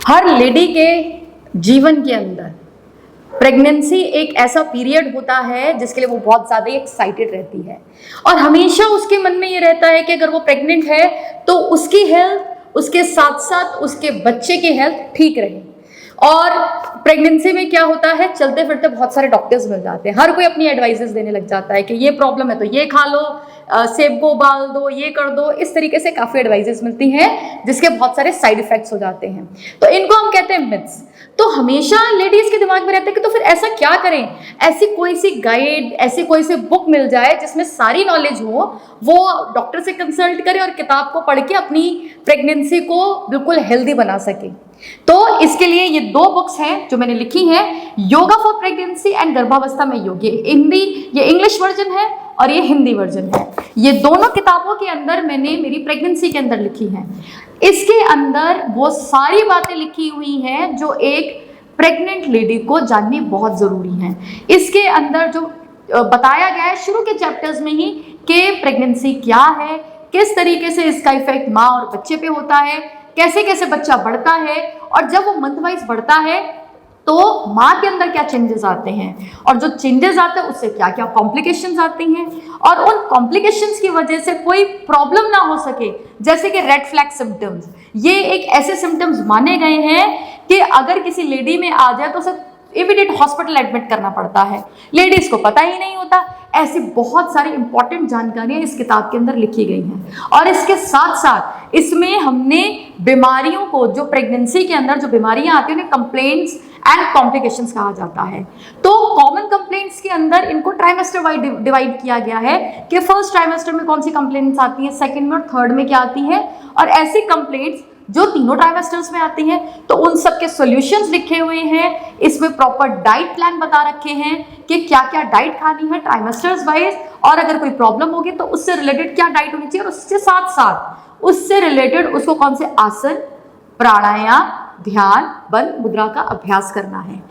हर lady के जीवन के अंदर प्रेगनेंसी एक ऐसा पीरियड होता है जिसके लिए वो बहुत ज़्यादा एक्साइटेड रहती है और हमेशा उसके मन में ये रहता है कि अगर वो प्रेग्नेंट है तो उसकी हेल्थ, उसके साथ साथ उसके बच्चे की हेल्थ ठीक रहे। और प्रेगनेंसी में क्या होता है, चलते फिरते बहुत सारे डॉक्टर्स मिल जाते हैं, हर कोई अपनी एडवाइजेस देने लग जाता है कि ये प्रॉब्लम है तो ये खा लो, सेब को उबाल दो, ये कर दो। इस तरीके से काफ़ी एडवाइजेस मिलती हैं जिसके बहुत सारे साइड इफेक्ट्स हो जाते हैं। तो इनको हम कहते हैं मिथ्स। तो हमेशा लेडीज के दिमाग में रहता है कि तो फिर ऐसा क्या करें, ऐसी कोई सी गाइड, ऐसी कोई सी बुक मिल जाए जिसमें सारी नॉलेज हो, वो डॉक्टर से कंसल्ट करे और किताब को पढ़ के अपनी प्रेगनेंसी को बिल्कुल हेल्दी बना सके। तो इसके लिए ये दो बुक्स हैं जो मैंने लिखी हैं, योगा फॉर प्रेगनेंसी एंड गर्भावस्था में योग। ये इंग्लिश वर्जन है और ये हिंदी वर्जन है। ये दोनों किताबों के अंदर मैंने मेरी प्रेगनेंसी के अंदर लिखी हैं। इसके अंदर वो सारी बातें लिखी हुई हैं जो एक प्रेग्नेंट लेडी को जाननी बहुत ज़रूरी हैं। इसके अंदर जो बताया गया है शुरू के चैप्टर्स में ही कि प्रेगनेंसी क्या है, किस तरीके से इसका इफेक्ट माँ और बच्चे पे होता है, कैसे कैसे बच्चा बढ़ता है और जब वो मंथ वाइज बढ़ता है तो माँ के अंदर क्या चेंजेस आते हैं और जो चेंजेस आते हैं उससे क्या क्या कॉम्प्लिकेशंस आती हैं और उन कॉम्प्लिकेशंस की वजह से कोई प्रॉब्लम ना हो सके, जैसे कि रेड फ्लैग सिम्टम्स। ये एक ऐसे सिम्टम्स माने गए हैं कि अगर किसी लेडी में आ जाए तो उसे इमीडिएट हॉस्पिटल एडमिट करना पड़ता है, लेडीज को पता ही नहीं होता। ऐसी बहुत सारी इंपॉर्टेंट जानकारियां इस किताब के अंदर लिखी गई हैं और इसके साथ साथ इसमें हमने बीमारियों को, जो प्रेगनेंसी के अंदर जो बीमारियां आती हैं उन्हें कंप्लेंट्स एंड कॉम्प्लिकेशंस कहा जाता है। तो कॉमन कंप्लेंट्स के अंदर इनको ट्राइमेस्टर वाइज डिवाइड किया गया है कि फर्स्ट ट्राइमेस्टर में कौन सी कंप्लेंट्स आती हैं, सेकेंड में और थर्ड में क्या आती है, और ऐसी कंप्लेंट्स जो तीनों ट्राइमेस्टर्स में आती हैं। तो उन सब के सॉल्यूशंस लिखे हुए हैं, इसमें प्रॉपर डाइट प्लान बता रखे हैं कि क्या क्या डाइट खानी है ट्राइमेस्टर्स वाइज, और अगर कोई प्रॉब्लम होगी तो उससे रिलेटेड क्या डाइट होनी चाहिए, और उसके साथ साथ उससे रिलेटेड उसको कौन से आसन, प्राणायाम, ध्यान, बंद मुद्रा का अभ्यास करना है।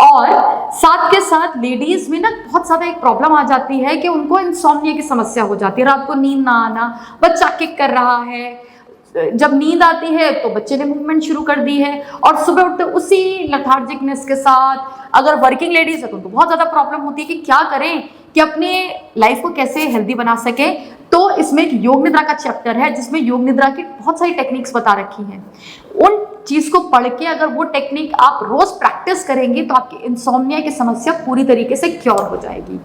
और साथ के साथ लेडीज में ना बहुत ज़्यादा एक प्रॉब्लम आ जाती है कि उनको इंसोम्निया की समस्या हो जाती है, रात को नींद ना आना, बच्चा किक कर रहा है, जब नींद आती है तो बच्चे ने मूवमेंट शुरू कर दी है और सुबह उठते उसी लेथार्जिकनेस के साथ। अगर वर्किंग लेडीज है तो उनको बहुत ज़्यादा प्रॉब्लम होती है कि क्या करें कि अपने लाइफ को कैसे हेल्दी बना सके। तो इसमें एक योग निद्रा का चैप्टर है जिसमें योग निद्रा की बहुत सारी टेक्निक्स बता रखी हैं। उन चीज़ को पढ़ के अगर वो टेक्निक आप रोज प्रैक्टिस करेंगे तो आपकी इंसोम्निया की समस्या पूरी तरीके से क्योर हो जाएगी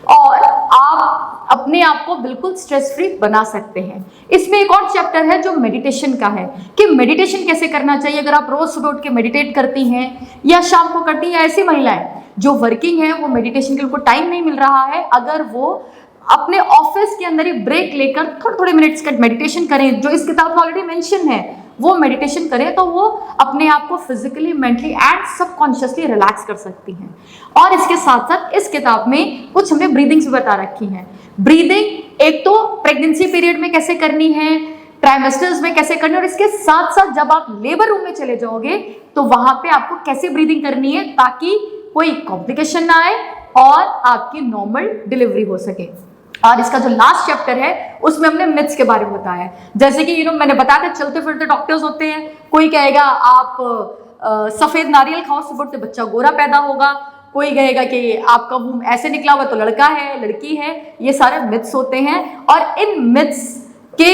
और आप अपने आप को बिल्कुल स्ट्रेस फ्री बना सकते हैं। इसमें एक और चैप्टर है जो मेडिटेशन का है कि मेडिटेशन कैसे करना चाहिए। अगर आप रोज सुबह उठ के मेडिटेट करती हैं या शाम को करती हैं, ऐसी महिलाएं जो वर्किंग है वो मेडिटेशन के लिए उनको टाइम नहीं मिल रहा है, अगर वो अपने ऑफिस के अंदर ही ब्रेक लेकर थोड़े थोड़े मिनट्स का मेडिटेशन करें, जो इस किताब में ऑलरेडी मेंशन है, वो मेडिटेशन करें तो वो अपने आप को physically, mentally and subconsciously relax कर सकती हैं। और इसके साथ साथ इस किताब में कुछ हमने ब्रीदिंग्स भी बता रखी हैं। ब्रीदिंग एक तो प्रेगनेंसी पीरियड में कैसे करनी है, ट्राइमेस्टर्स में कैसे करनी है, और इसके साथ साथ जब आप लेबर रूम में चले जाओगे तो वहां पे आपको कैसे ब्रीदिंग करनी है ताकि कोई कॉम्प्लिकेशन ना आए और आपकी नॉर्मल डिलीवरी हो सके। और इसका जो लास्ट चैप्टर है उसमें हमने मिथ्स के बारे में बताया है, जैसे कि मैंने बताया था चलते फिरते डॉक्टर्स होते हैं, कोई कहेगा आप सफेद नारियल खाओ, सुबह उठते बच्चा गोरा पैदा होगा, कोई कहेगा कि आपका वूम ऐसे निकला हुआ तो लड़का है, लड़की है। ये सारे मिथ्स होते हैं और इन मिथ्स के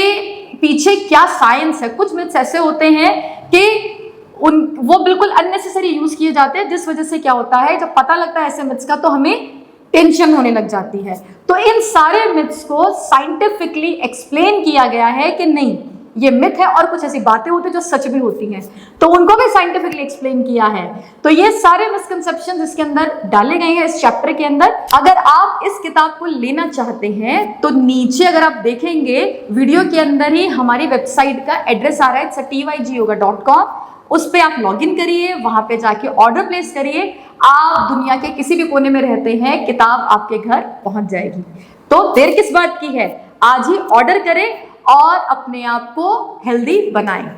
पीछे क्या साइंस है। कुछ मिथ्स ऐसे होते हैं कि वो बिल्कुल अननेसेसरी यूज किए जाते हैं, जिस वजह से क्या होता है जब पता लगता है ऐसे मिथ्स का तो हमें टेंशन होने लग जाती है। तो इन सारे मिथ्स को साइंटिफिकली एक्सप्लेन किया गया है कि नहीं ये मिथ है, और कुछ ऐसी बातें होती हैं जो सच भी होती हैं, तो उनको भी साइंटिफिकली एक्सप्लेन किया है। तो ये सारे मिसकंसेप्शंस इसके अंदर डाले गए हैं इस चैप्टर के अंदर। अगर आप इस किताब को लेना चाहते हैं तो नीचे अगर आप देखेंगे वीडियो के अंदर ही हमारी वेबसाइट का एड्रेस आ रहा है tygyoga.com, उस पर आप लॉगिन करिए, वहां पे जाके ऑर्डर प्लेस करिए। आप दुनिया के किसी भी कोने में रहते हैं, किताब आपके घर पहुंच जाएगी। तो देर किस बात की है, आज ही ऑर्डर करें और अपने आप को हेल्दी बनाएं।